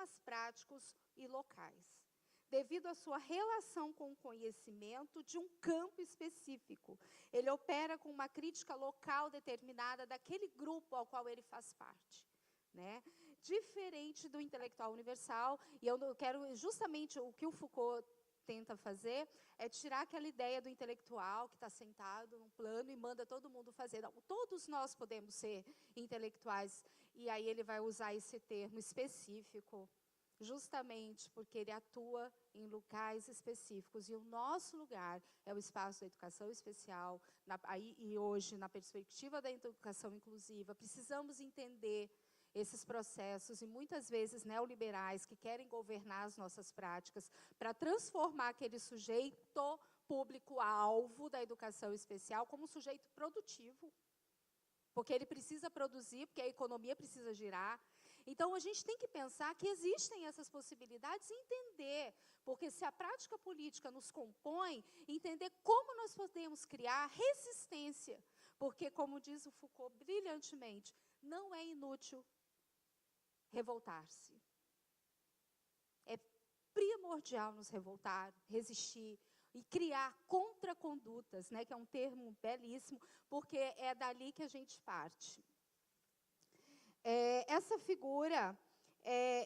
problemas práticos e locais, devido à sua relação com o conhecimento de um campo específico. Ele opera com uma crítica local determinada daquele grupo ao qual ele faz parte. Né? Diferente do intelectual universal, e eu quero justamente o que o Foucault tenta fazer, é tirar aquela ideia do intelectual que está sentado num plano e manda todo mundo fazer. Não, todos nós podemos ser intelectuais, e aí ele vai usar esse termo específico, justamente porque ele atua em locais específicos. E o nosso lugar é o espaço da educação especial, e hoje, na perspectiva da educação inclusiva, precisamos entender esses processos, e muitas vezes neoliberais, que querem governar as nossas práticas, para transformar aquele sujeito público-alvo da educação especial como um sujeito produtivo. Porque ele precisa produzir, porque a economia precisa girar. Então, a gente tem que pensar que existem essas possibilidades e entender, porque se a prática política nos compõe, entender como nós podemos criar resistência. Porque, como diz o Foucault brilhantemente, não é inútil revoltar-se. É primordial nos revoltar, resistir e criar contracondutas, né, que é um termo belíssimo, porque é dali que a gente parte. Essa figura,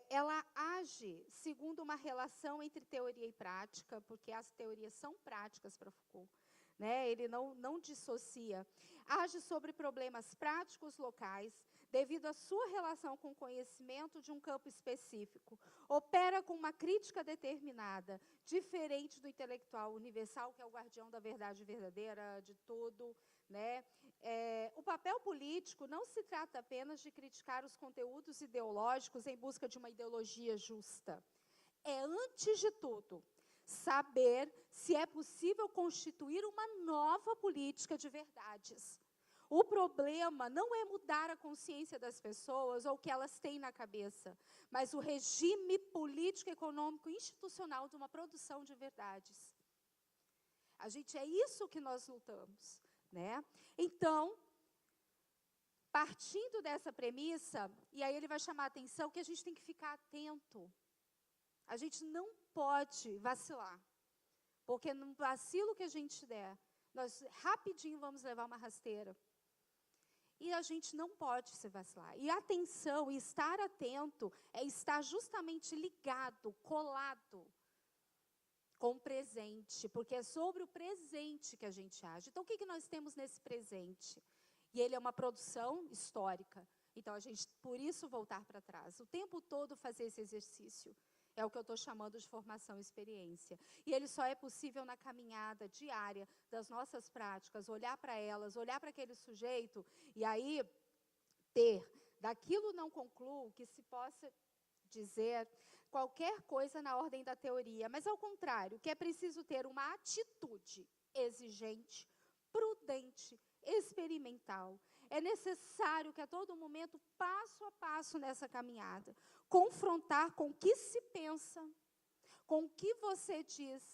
ela age segundo uma relação entre teoria e prática, porque as teorias são práticas para Foucault. Né, ele não dissocia. Age sobre problemas práticos locais, devido à sua relação com o conhecimento de um campo específico. Opera com uma crítica determinada, diferente do intelectual universal, que é o guardião da verdade verdadeira de tudo. Né? O papel político não se trata apenas de criticar os conteúdos ideológicos em busca de uma ideologia justa. É, antes de tudo, saber se é possível constituir uma nova política de verdades. O problema não é mudar a consciência das pessoas ou o que elas têm na cabeça, mas o regime político, econômico e institucional de uma produção de verdades. É isso que nós lutamos. Né? Então, partindo dessa premissa, e aí ele vai chamar a atenção que a gente tem que ficar atento. A gente não pode vacilar, porque no vacilo que a gente der, nós rapidinho vamos levar uma rasteira. E a gente não pode se vacilar. E atenção, e estar atento, é estar justamente ligado, colado com o presente, porque é sobre o presente que a gente age. Então, o que nós temos nesse presente? E ele é uma produção histórica. Então, a gente, por isso, voltar para trás. O tempo todo fazer esse exercício. É o que eu estou chamando de formação e experiência. E ele só é possível na caminhada diária das nossas práticas, olhar para elas, olhar para aquele sujeito, e aí ter, daquilo não concluo que se possa dizer qualquer coisa na ordem da teoria, mas, ao contrário, que é preciso ter uma atitude exigente, prudente, experimental. É necessário que, a todo momento, passo a passo nessa caminhada, confrontar com o que se pensa, com o que você diz,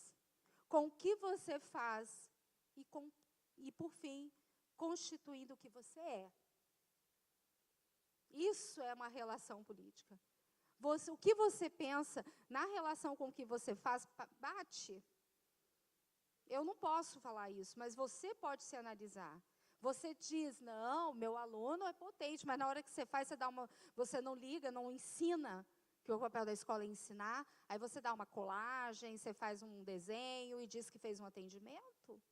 com o que você faz e por fim, constituindo o que você é. Isso é uma relação política. O que você pensa na relação com o que você faz, bate. Eu não posso falar isso, mas você pode se analisar. Você diz, não, meu aluno é potente, mas na hora que você faz, você não liga, não ensina, que o papel da escola é ensinar, aí você dá uma colagem, você faz um desenho e diz que fez um atendimento.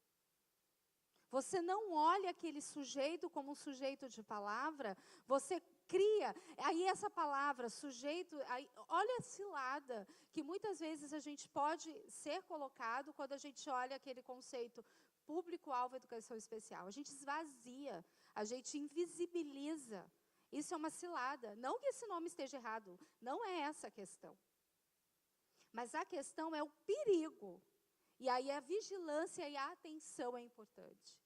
Você não olha aquele sujeito como um sujeito de palavra, você cria. Aí essa palavra, sujeito, olha a cilada que muitas vezes a gente pode ser colocado quando a gente olha aquele conceito público-alvo educação especial. A gente esvazia, a gente invisibiliza. Isso é uma cilada. Não que esse nome esteja errado, não é essa a questão. Mas a questão é o perigo. E aí a vigilância e a atenção é importante.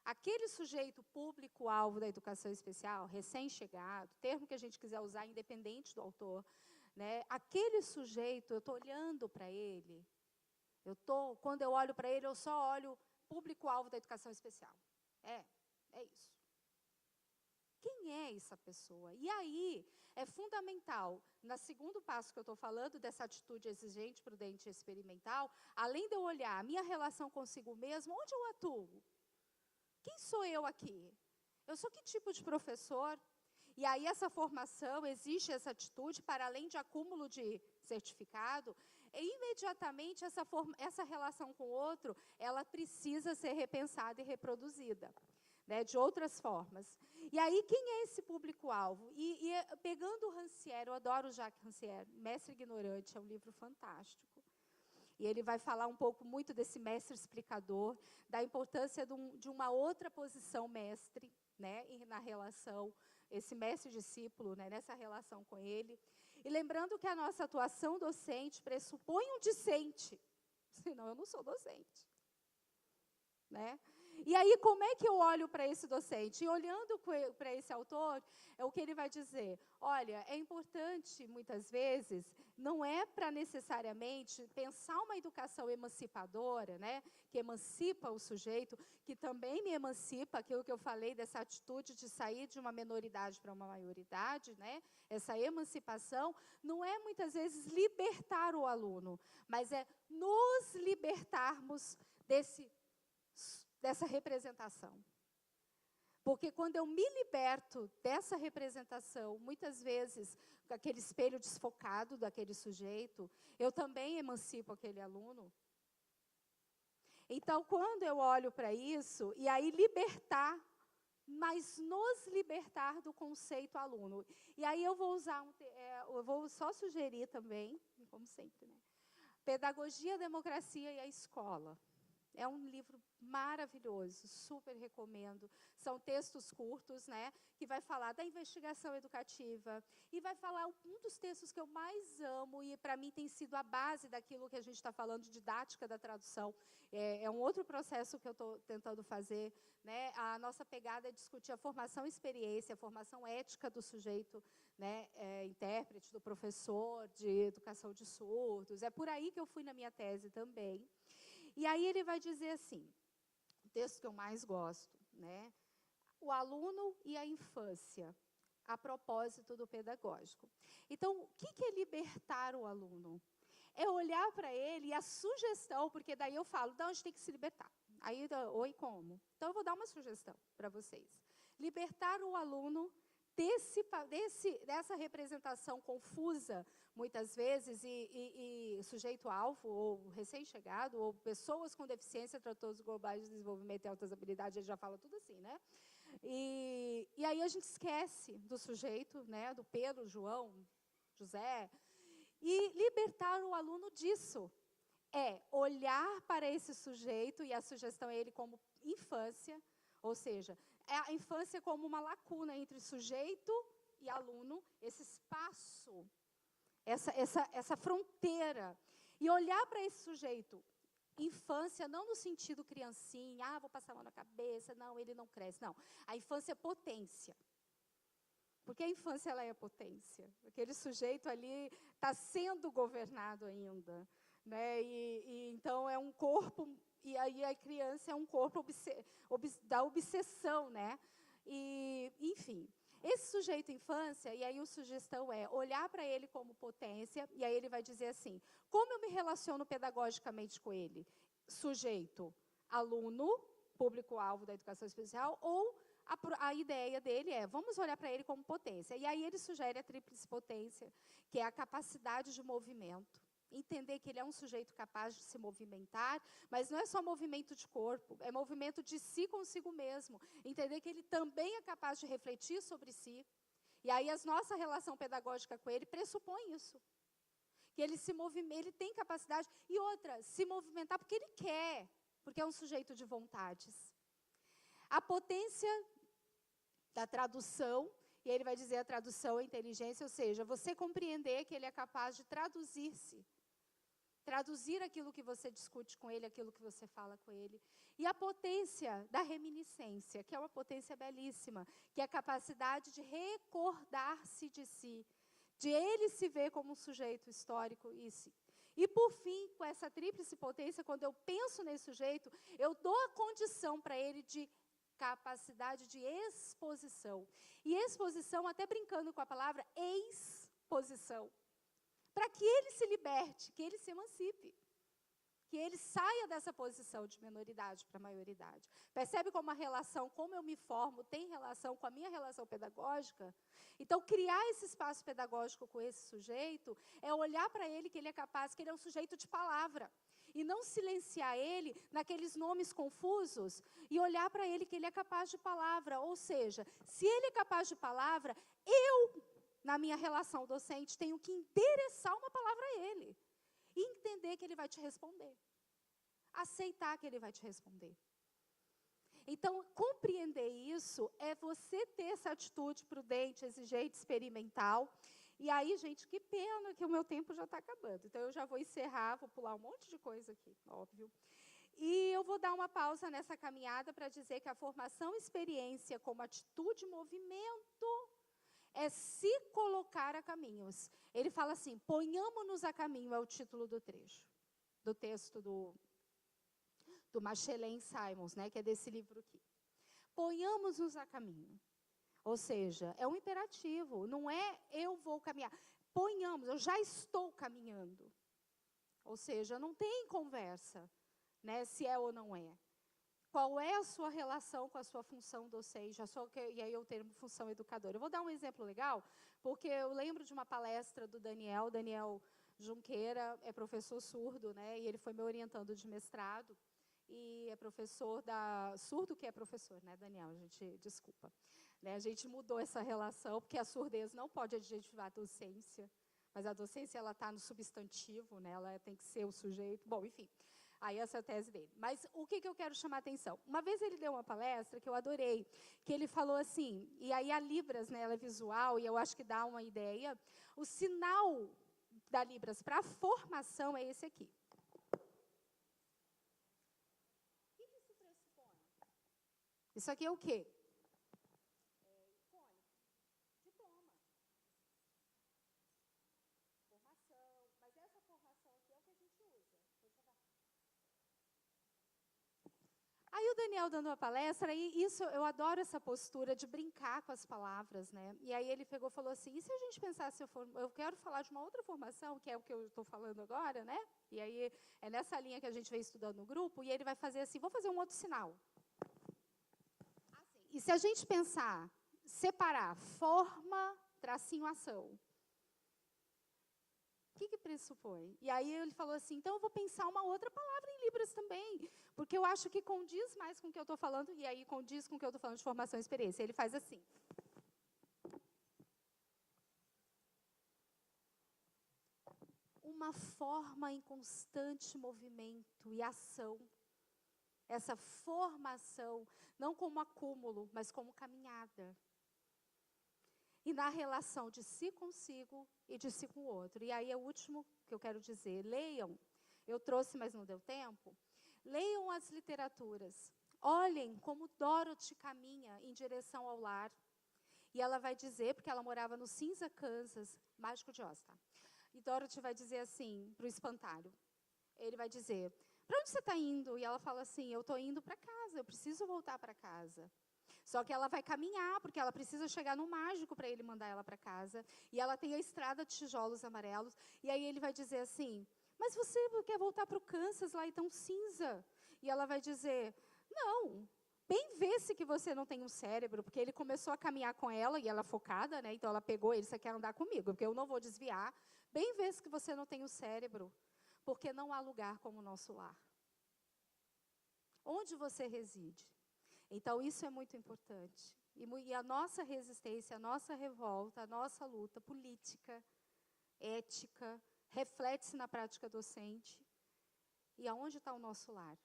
Aquele sujeito público-alvo da educação especial, recém-chegado, termo que a gente quiser usar, independente do autor, né? Aquele sujeito, eu estou olhando para ele, quando eu olho para ele, eu só olho público-alvo da educação especial. É isso. Quem é essa pessoa? E aí, é fundamental, no segundo passo que eu estou falando, dessa atitude exigente, prudente e experimental, além de eu olhar a minha relação consigo mesmo, onde eu atuo? Quem sou eu aqui? Eu sou que tipo de professor? E aí essa formação, existe essa atitude, para além de acúmulo de certificado, e imediatamente essa relação com o outro, ela precisa ser repensada e reproduzida, né, de outras formas. E aí, quem é esse público-alvo? Pegando o Rancière, eu adoro o Jacques Rancière, Mestre Ignorante, é um livro fantástico. E ele vai falar um pouco muito desse mestre explicador, da importância de uma outra posição mestre, né, na relação, esse mestre-discípulo, né, nessa relação com ele. E lembrando que a nossa atuação docente pressupõe um discente, senão eu não sou docente. Né? E aí, como é que eu olho para esse docente? E olhando para esse autor, é o que ele vai dizer. Olha, é importante, muitas vezes, não é para necessariamente pensar uma educação emancipadora, né, que emancipa o sujeito, que também me emancipa, aquilo que eu falei, dessa atitude de sair de uma menoridade para uma maioridade, né, essa emancipação, não é, muitas vezes, libertar o aluno, mas é nos libertarmos dessa representação. Porque quando eu me liberto dessa representação, muitas vezes, com aquele espelho desfocado daquele sujeito, eu também emancipo aquele aluno. Então, quando eu olho para isso, e aí libertar, mas nos libertar do conceito aluno. E aí eu vou usar, eu vou só sugerir também, como sempre, né? Pedagogia, Democracia e a Escola. É um livro maravilhoso, super recomendo. São textos curtos, né, que vai falar da investigação educativa e vai falar um dos textos que eu mais amo e, para mim, tem sido a base daquilo que a gente está falando, didática da tradução. É um outro processo que eu estou tentando fazer. Né? A nossa pegada é discutir a formação e experiência, a formação ética do sujeito, né, intérprete, do professor, de educação de surdos. É por aí que eu fui na minha tese também. E aí ele vai dizer assim, o texto que eu mais gosto, né? O aluno e a infância, a propósito do pedagógico. Então, o que é libertar o aluno? É olhar para ele e a sugestão, porque daí eu falo, de onde tem que se libertar? Aí, oi, como? Então, eu vou dar uma sugestão para vocês. Libertar o aluno dessa representação confusa, muitas vezes, e sujeito-alvo, ou recém-chegado, ou pessoas com deficiência, tratores globais de desenvolvimento e altas habilidades, ele já fala tudo assim, né? E aí a gente esquece do sujeito, né, do Pedro, João, José, e libertar o aluno disso. É olhar para esse sujeito, e a sugestão é ele como infância, ou seja, é a infância como uma lacuna entre sujeito e aluno, esse espaço, essa fronteira. E olhar para esse sujeito, infância, não no sentido criancinha, vou passar a mão na cabeça, não, ele não cresce. Não, a infância é potência. Porque a infância ela é potência. Aquele sujeito ali está sendo governado ainda. Né? Então, é um corpo... E aí a criança é um corpo da obsessão, né? E, enfim, esse sujeito infância, e aí a sugestão é olhar para ele como potência, e aí ele vai dizer assim, como eu me relaciono pedagogicamente com ele? Sujeito, aluno, público-alvo da educação especial, ou a ideia dele é, vamos olhar para ele como potência. E aí ele sugere a tríplice potência, que é a capacidade de movimento. Entender que ele é um sujeito capaz de se movimentar, mas não é só movimento de corpo, é movimento de si consigo mesmo. Entender que ele também é capaz de refletir sobre si. E aí a nossa relação pedagógica com ele pressupõe isso. Que ele se movimenta, ele tem capacidade. E outra, se movimentar porque ele quer, porque é um sujeito de vontades. A potência da tradução, e ele vai dizer a tradução, a inteligência, ou seja, você compreender que ele é capaz de traduzir-se. Traduzir aquilo que você discute com ele, aquilo que você fala com ele. E a potência da reminiscência, que é uma potência belíssima, que é a capacidade de recordar-se de si, de ele se ver como um sujeito histórico. E, por fim, com essa tríplice potência, quando eu penso nesse sujeito, eu dou a condição para ele de capacidade de exposição. E exposição, até brincando com a palavra, exposição. Para que ele se liberte, que ele se emancipe. Que ele saia dessa posição de minoridade para maioridade. Percebe como a relação, como eu me formo, tem relação com a minha relação pedagógica? Então, criar esse espaço pedagógico com esse sujeito é olhar para ele que ele é capaz, que ele é um sujeito de palavra. E não silenciar ele naqueles nomes confusos e olhar para ele que ele é capaz de palavra. Ou seja, se ele é capaz de palavra, eu, na minha relação docente, tenho que endereçar uma palavra a ele. E entender que ele vai te responder. Aceitar que ele vai te responder. Então, compreender isso é você ter essa atitude prudente, exigente, experimental. E aí, gente, que pena que o meu tempo já está acabando. Então, eu já vou encerrar, vou pular um monte de coisa aqui, óbvio. E eu vou dar uma pausa nessa caminhada para dizer que a formação experiência como atitude e movimento é se colocar a caminhos. Ele fala assim, ponhamos-nos a caminho, é o título do trecho, do texto do Machelen Simons, né, que é desse livro aqui. Ponhamos-nos a caminho. Ou seja, é um imperativo, não é eu vou caminhar. Ponhamos, eu já estou caminhando. Ou seja, não tem conversa, né, se é ou não é. Qual é a sua relação com a sua função docente, e aí o termo função educadora. Eu vou dar um exemplo legal, porque eu lembro de uma palestra do Daniel Junqueira, é professor surdo, né, e ele foi meu orientando de mestrado, e é professor surdo que é professor, né, Daniel, a gente, desculpa. Né, a gente mudou essa relação, porque a surdez não pode adjetivar a docência, mas a docência ela está no substantivo, né, ela tem que ser o sujeito, bom, enfim. Aí essa é a tese dele. Mas o que eu quero chamar a atenção? Uma vez ele deu uma palestra que eu adorei, que ele falou assim, e aí a Libras, né, ela é visual, e eu acho que dá uma ideia, o sinal da Libras para a formação é esse aqui. O que isso pressupõe? Isso aqui é o quê? Aí o Daniel dando a palestra, e isso, eu adoro essa postura de brincar com as palavras, né? E aí ele pegou e falou assim, e se a gente pensasse, eu quero falar de uma outra formação, que é o que eu estou falando agora, né? E aí é nessa linha que a gente vem estudando no grupo, e ele vai fazer assim, vou fazer um outro sinal. Assim, e se a gente pensar, separar forma, tracinho, ação, o que pressupõe? E aí ele falou assim, então eu vou pensar uma outra palavra em Libras também, porque eu acho que condiz mais com o que eu estou falando, e aí condiz com o que eu estou falando de formação e experiência. Ele faz assim. Uma forma em constante movimento e ação. Essa formação, não como acúmulo, mas como caminhada. E na relação de si consigo e de si com o outro. E aí é o último que eu quero dizer. Leiam, eu trouxe, mas não deu tempo. Leiam as literaturas. Olhem como Dorothy caminha em direção ao lar. E ela vai dizer, porque ela morava no Cinza, Kansas, Mágico de Oz, tá? E Dorothy vai dizer assim, para o espantalho. Ele vai dizer, para onde você está indo? E ela fala assim, eu estou indo para casa, eu preciso voltar para casa. Só que ela vai caminhar, porque ela precisa chegar no mágico para ele mandar ela para casa. E ela tem a estrada de tijolos amarelos. E aí ele vai dizer assim, mas você quer voltar para o Kansas, lá então cinza? E ela vai dizer, não, bem vê-se que você não tem um cérebro, porque ele começou a caminhar com ela, e ela focada, né? Então ela pegou ele, você quer andar comigo, porque eu não vou desviar. Bem vê-se que você não tem um cérebro, porque não há lugar como o nosso lar. Onde você reside? Então, isso é muito importante. E a nossa resistência, a nossa revolta, a nossa luta política, ética, reflete-se na prática docente. E aonde está o nosso lar?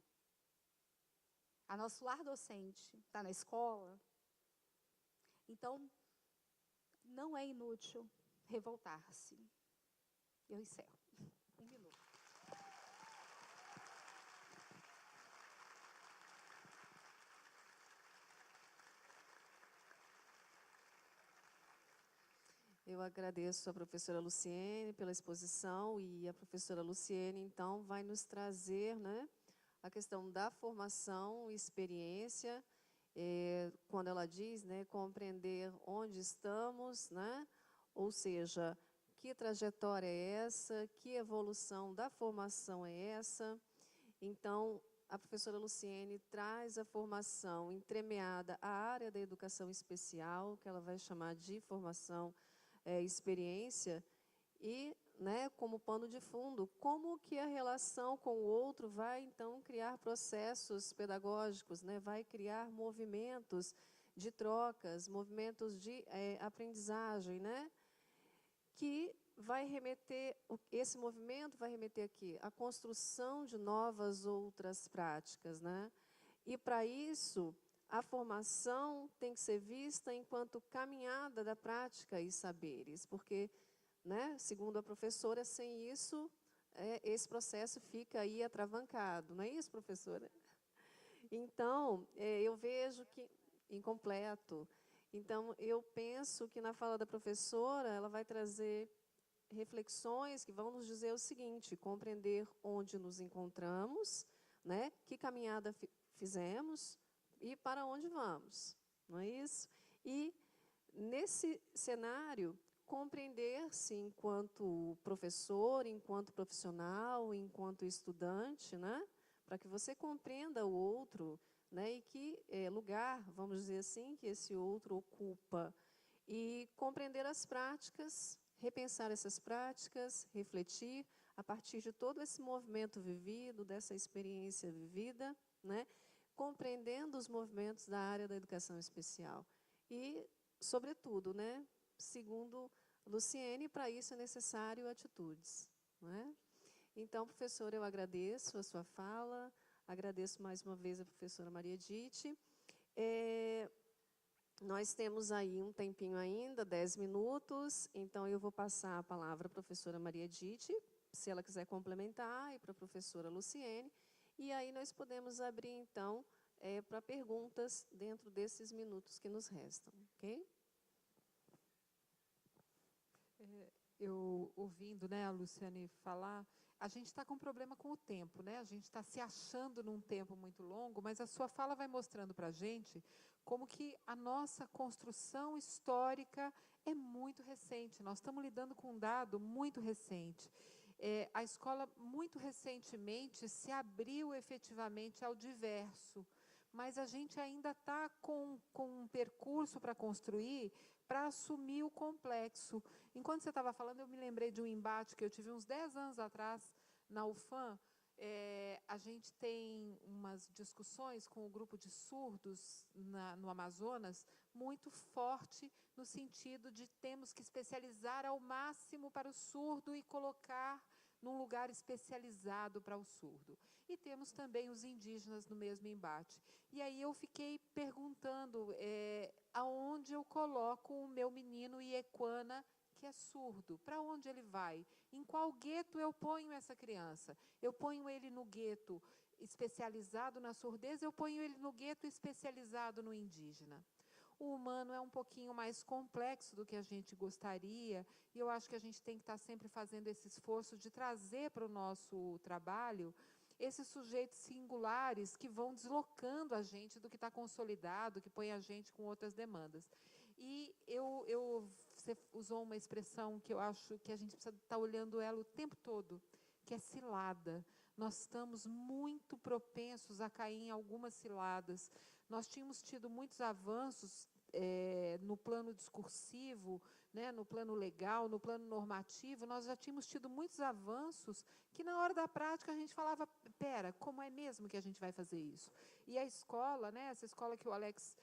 O nosso lar docente está na escola? Então, não é inútil revoltar-se. Eu encerro. 1 minuto. Eu agradeço a professora Luciene pela exposição, e a professora Luciene, então, vai nos trazer, né, a questão da formação e experiência, quando ela diz, né, compreender onde estamos, né? Ou seja, que trajetória é essa, que evolução da formação é essa. Então, a professora Luciene traz a formação entremeada à área da educação especial, que ela vai chamar de formação experiência, e, né, como pano de fundo, como que a relação com o outro vai, então, criar processos pedagógicos, né, vai criar movimentos de trocas, movimentos de aprendizagem, né, que vai remeter, esse movimento vai remeter aqui à construção de novas outras práticas, né? E para isso, a formação tem que ser vista enquanto caminhada da prática e saberes, porque, né, segundo a professora, sem isso, esse processo fica aí atravancado, não é isso, professora? Então, eu vejo que incompleto. Então, eu penso que na fala da professora, ela vai trazer reflexões que vão nos dizer o seguinte: compreender onde nos encontramos, né, que caminhada fizemos e para onde vamos, não é isso? E, nesse cenário, compreender-se enquanto professor, enquanto profissional, enquanto estudante, né, para que você compreenda o outro, né, e que lugar, vamos dizer assim, que esse outro ocupa. E compreender as práticas, repensar essas práticas, refletir a partir de todo esse movimento vivido, dessa experiência vivida, né, compreendendo os movimentos da área da educação especial. E, sobretudo, né, segundo Luciene, para isso é necessário atitudes, né? Então, professora, eu agradeço a sua fala, agradeço mais uma vez a professora Maria Edith. Nós temos aí um tempinho ainda, 10 minutos, então eu vou passar a palavra à professora Maria Edith, se ela quiser complementar, e para a professora Luciene, e aí nós podemos abrir, então, para perguntas dentro desses minutos que nos restam, ok? Eu ouvindo, né, a Luciane falar, a gente está com problema com o tempo, né? A gente está se achando num tempo muito longo, mas a sua fala vai mostrando para a gente como que a nossa construção histórica é muito recente. Nós estamos lidando com um dado muito recente. A escola, muito recentemente, se abriu efetivamente ao diverso, mas a gente ainda está com um percurso para construir, para assumir o complexo. Enquanto você estava falando, eu me lembrei de um embate que eu tive uns 10 anos atrás na UFAM. A gente tem umas discussões com o grupo de surdos no Amazonas muito forte, no sentido de temos que especializar ao máximo para o surdo e colocar num lugar especializado para o surdo. E temos também os indígenas no mesmo embate. E aí eu fiquei perguntando aonde eu coloco o meu menino Iequana, que é surdo, para onde ele vai? Em qual gueto eu ponho essa criança? Eu ponho ele no gueto especializado na surdez, eu ponho ele no gueto especializado no indígena. O humano é um pouquinho mais complexo do que a gente gostaria, e eu acho que a gente tem que estar sempre fazendo esse esforço de trazer para o nosso trabalho esses sujeitos singulares que vão deslocando a gente do que está consolidado, que põe a gente com outras demandas. E você usou uma expressão que eu acho que a gente precisa estar olhando ela o tempo todo, que é cilada. Nós estamos muito propensos a cair em algumas ciladas. Nós tínhamos tido muitos avanços no plano discursivo, né, no plano legal, no plano normativo, nós já tínhamos tido muitos avanços que, na hora da prática, a gente falava, pera, como é mesmo que a gente vai fazer isso? E a escola, né, essa escola que o Alex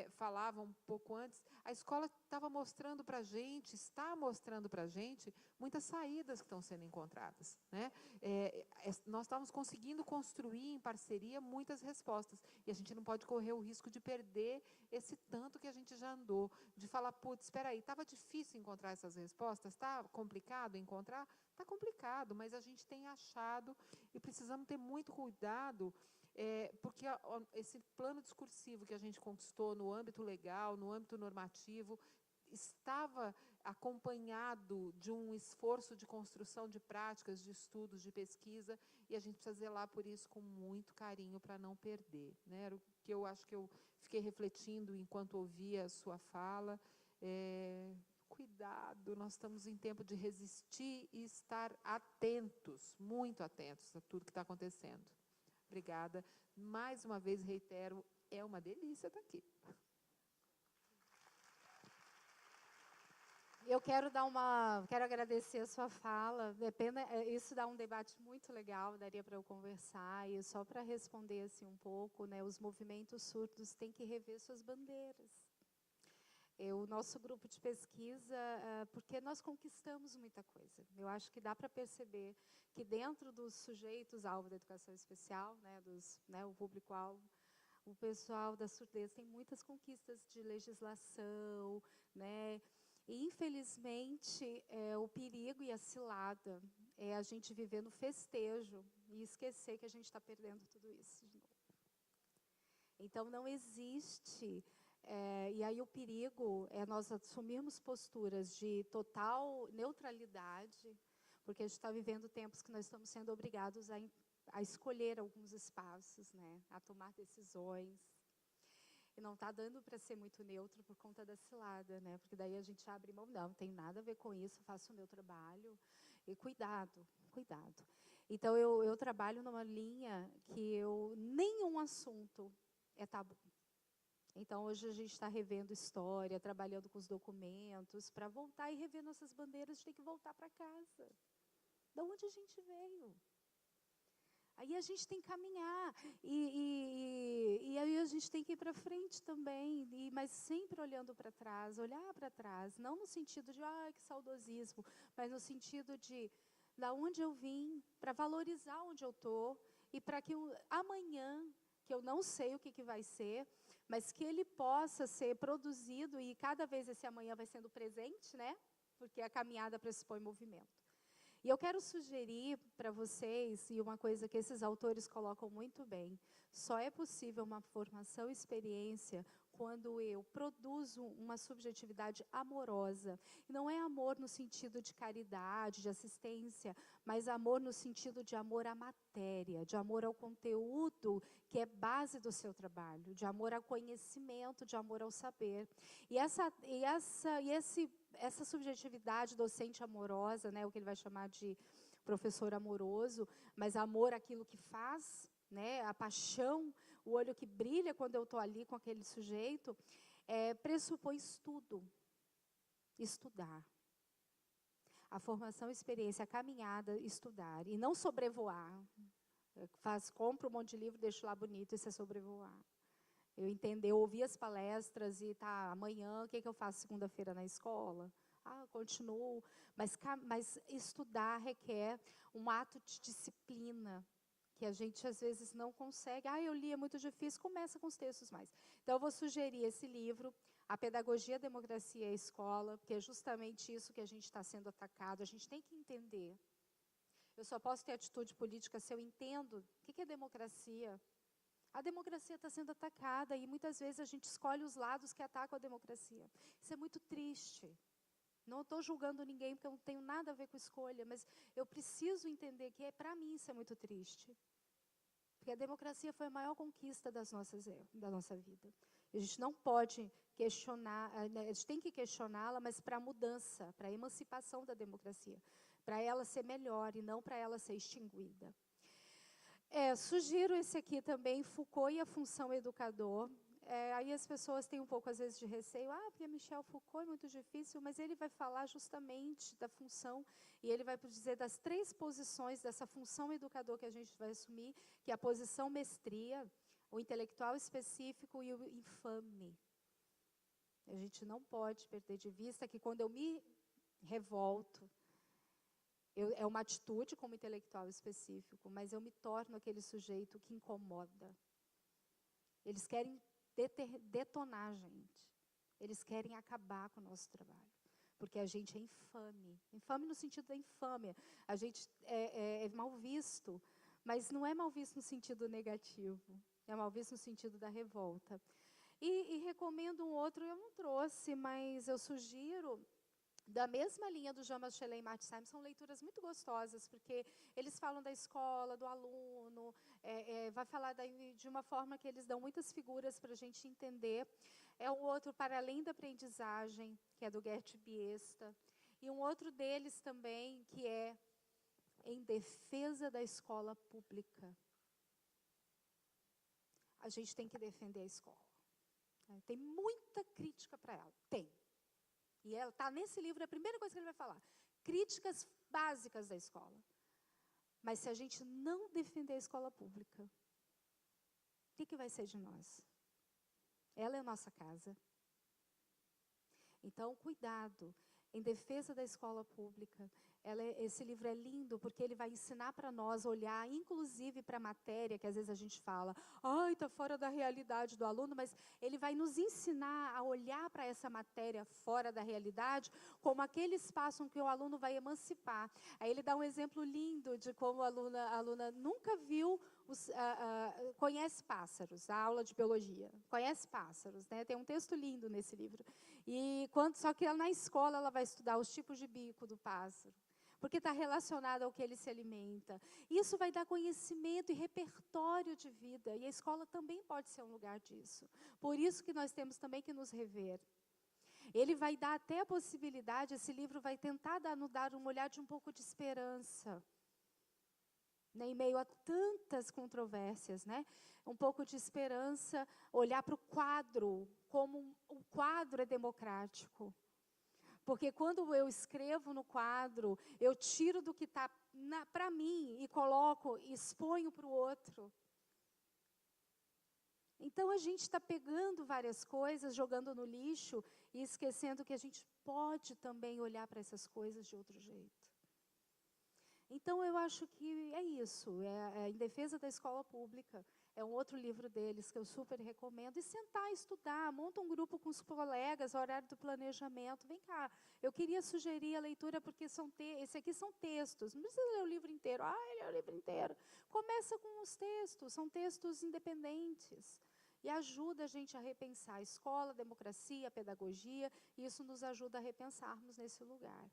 falava um pouco antes, a escola estava mostrando para a gente, está mostrando para a gente, muitas saídas que estão sendo encontradas, né? Nós estávamos conseguindo construir em parceria muitas respostas, e a gente não pode correr o risco de perder esse tanto que a gente já andou, de falar, putz, espera aí, estava difícil encontrar essas respostas, está complicado encontrar? Está complicado, mas a gente tem achado, e precisamos ter muito cuidado, porque esse plano discursivo que a gente conquistou no âmbito legal, no âmbito normativo, estava acompanhado de um esforço de construção de práticas, de estudos, de pesquisa, e a gente precisa zelar por isso com muito carinho para não perder, né? Era o que eu acho que eu fiquei refletindo enquanto ouvia a sua fala. Cuidado, nós estamos em tempo de resistir e estar atentos, muito atentos a tudo que está acontecendo. Obrigada. Mais uma vez, reitero, é uma delícia estar aqui. Eu quero agradecer a sua fala. Isso dá um debate muito legal, daria para eu conversar. E só para responder assim um pouco, né, os movimentos surdos têm que rever suas bandeiras. O nosso grupo de pesquisa, porque nós conquistamos muita coisa. Eu acho que dá para perceber que dentro dos sujeitos alvo da educação especial, o público-alvo, o pessoal da surdez tem muitas conquistas de legislação, né? E, infelizmente, o perigo e a cilada é a gente viver no festejo e esquecer que a gente está perdendo tudo isso de novo. Então, não existe... e aí o perigo é nós assumirmos posturas de total neutralidade, porque a gente está vivendo tempos que nós estamos sendo obrigados a escolher alguns espaços, né, a tomar decisões. E não está dando para ser muito neutro por conta da cilada, né? Porque daí a gente abre mão, não tem nada a ver com isso, faço o meu trabalho. E cuidado, cuidado. Então, eu trabalho numa linha que nenhum assunto é tabu. Então, hoje a gente está revendo história, trabalhando com os documentos, para voltar e rever nossas bandeiras, a gente tem que voltar para casa. De onde a gente veio? Aí a gente tem que caminhar, e aí a gente tem que ir para frente também, mas sempre olhando para trás, olhar para trás, não no sentido de, que saudosismo, mas no sentido de, da onde eu vim, para valorizar onde eu estou, e para que amanhã, que eu não sei o que vai ser, mas que ele possa ser produzido, e cada vez esse amanhã vai sendo presente, né? Porque a caminhada pressupõe movimento. E eu quero sugerir para vocês, e uma coisa que esses autores colocam muito bem, só é possível uma formação e experiência quando eu produzo uma subjetividade amorosa. E não é amor no sentido de caridade, de assistência, mas amor no sentido de amor à matéria, de amor ao conteúdo que é base do seu trabalho, de amor ao conhecimento, de amor ao saber. E essa subjetividade docente amorosa, né, o que ele vai chamar de professor amoroso, mas amor àquilo que faz, né, a paixão, o olho que brilha quando eu estou ali com aquele sujeito, pressupõe estudo, estudar. A formação, a experiência, a caminhada, estudar. E não sobrevoar. Compro um monte de livro, deixo lá bonito, isso é sobrevoar. Eu ouvi as palestras e amanhã, o que eu faço segunda-feira na escola? Continuo. Mas estudar requer um ato de disciplina, que a gente às vezes não consegue. Eu li, é muito difícil, começa com os textos mais. Então, eu vou sugerir esse livro, A Pedagogia, a Democracia e a Escola, porque é justamente isso que a gente está sendo atacado. A gente tem que entender. Eu só posso ter atitude política se eu entendo o que é democracia. A democracia está sendo atacada e muitas vezes a gente escolhe os lados que atacam a democracia. Isso é muito triste. Não estou julgando ninguém porque eu não tenho nada a ver com escolha, mas eu preciso entender que para mim isso é muito triste. Porque a democracia foi a maior conquista da nossa vida. A gente não pode questionar, a gente tem que questioná-la, mas para a mudança, para a emancipação da democracia, para ela ser melhor e não para ela ser extinguida. Sugiro esse aqui também, Foucault e a Função Educador. Aí as pessoas têm um pouco, às vezes, de receio. Porque Michel Foucault é muito difícil, mas ele vai falar justamente da função, e ele vai dizer das 3 posições dessa função educador que a gente vai assumir, que é a posição mestria, o intelectual específico e o infame. A gente não pode perder de vista que quando eu me revolto, é uma atitude como intelectual específico, mas eu me torno aquele sujeito que incomoda. Eles querem detonar a gente. Eles querem acabar com o nosso trabalho. Porque a gente é infame. Infame no sentido da infâmia. A gente é mal visto, mas não é mal visto no sentido negativo. É mal visto no sentido da revolta. E recomendo um outro, eu não trouxe, mas eu sugiro, da mesma linha do Jean Bachelet e Martin Simon, são leituras muito gostosas, porque eles falam da escola, do aluno, vai falar de uma forma que eles dão muitas figuras para a gente entender. É um outro, Para Além da Aprendizagem, que é do Gert Biesta. E um outro deles também, que é Em Defesa da Escola Pública. A gente tem que defender a escola. Tem muita crítica para ela, tem. E ela está nesse livro, é a primeira coisa que ele vai falar. Críticas básicas da escola. Mas se a gente não defender a escola pública, o que vai ser de nós? Ela é a nossa casa. Então, cuidado. Em Defesa da Escola Pública. Esse livro é lindo porque ele vai ensinar para nós olhar, inclusive para a matéria, que às vezes a gente fala, ai, está fora da realidade do aluno, mas ele vai nos ensinar a olhar para essa matéria fora da realidade como aquele espaço em que o aluno vai emancipar. Aí ele dá um exemplo lindo de como a aluna nunca viu, conhece pássaros, a aula de biologia, conhece pássaros, né? Tem um texto lindo nesse livro. Só que na escola ela vai estudar os tipos de bico do pássaro, porque está relacionado ao que ele se alimenta. Isso vai dar conhecimento e repertório de vida, e a escola também pode ser um lugar disso. Por isso que nós temos também que nos rever. Ele vai dar até a possibilidade, esse livro vai tentar nos dar um olhar de um pouco de esperança, né, em meio a tantas controvérsias, né? Um pouco de esperança, olhar para o quadro, como o quadro é democrático. Porque quando eu escrevo no quadro, eu tiro do que está para mim e coloco, exponho para o outro. Então, a gente está pegando várias coisas, jogando no lixo e esquecendo que a gente pode também olhar para essas coisas de outro jeito. Então, eu acho que é isso, Em Defesa da Escola Pública. É um outro livro deles que eu super recomendo. E sentar, estudar, monta um grupo com os colegas, horário do planejamento. Vem cá, eu queria sugerir a leitura, porque esse aqui são textos. Não precisa ler o livro inteiro. Lê o livro inteiro. Começa com os textos, são textos independentes. E ajuda a gente a repensar a escola, a democracia, a pedagogia. E isso nos ajuda a repensarmos nesse lugar.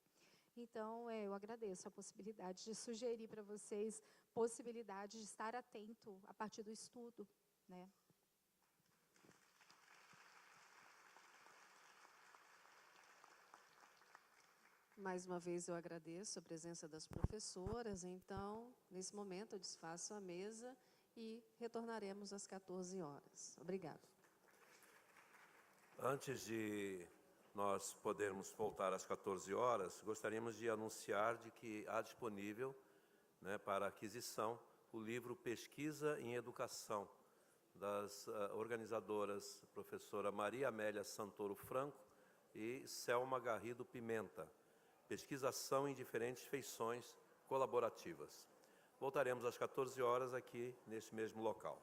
Então, eu agradeço a possibilidade de sugerir para vocês possibilidade de estar atento a partir do estudo, né? Mais uma vez eu agradeço a presença das professoras. Então, nesse momento eu desfaço a mesa e retornaremos às 14 horas. Obrigada. Antes de nós podermos voltar às 14 horas, gostaríamos de anunciar de que há disponível, né, para aquisição o livro Pesquisa em Educação, das organizadoras professora Maria Amélia Santoro Franco e Selma Garrido Pimenta. Pesquisação em diferentes feições colaborativas. Voltaremos às 14 horas aqui neste mesmo local.